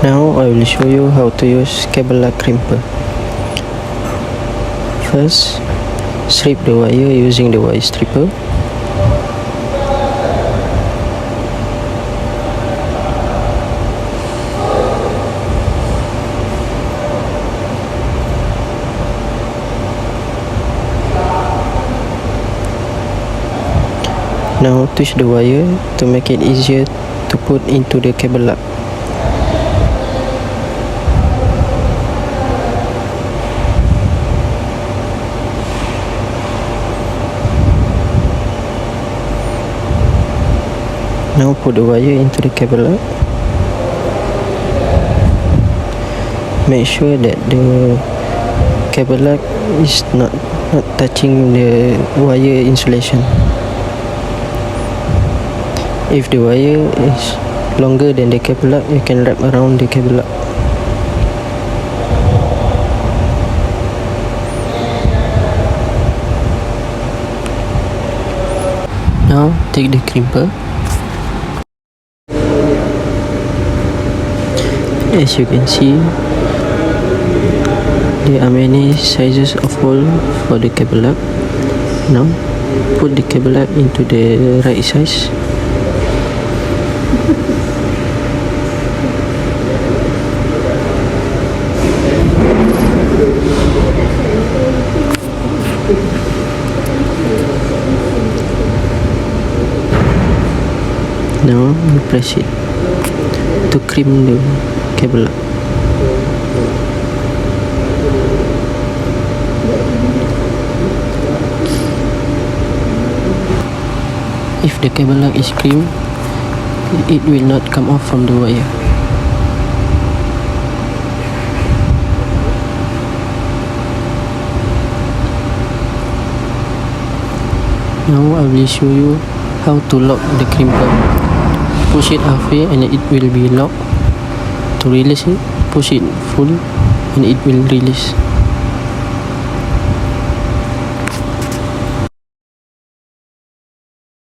Now I will show you how to use cable lock crimper. First, strip the wire using the wire stripper. Now twist the wire to make it easier to put into the cable lock. Now put the wire into the cable lock. Make sure that the cable lock is not touching the wire insulation. If the wire is longer than the cable lock, you can wrap around the cable lock. Now take the crimper. As you can see, there are many sizes of hole for the cable lock. Now put the cable lock into the right size. Now you press it to crimp the cable lock. If the cable lock is crimped, it will not come off from the wire. Now I will show you how to lock the crimper. Push it halfway and it will be locked. To release it, push it full and it will release.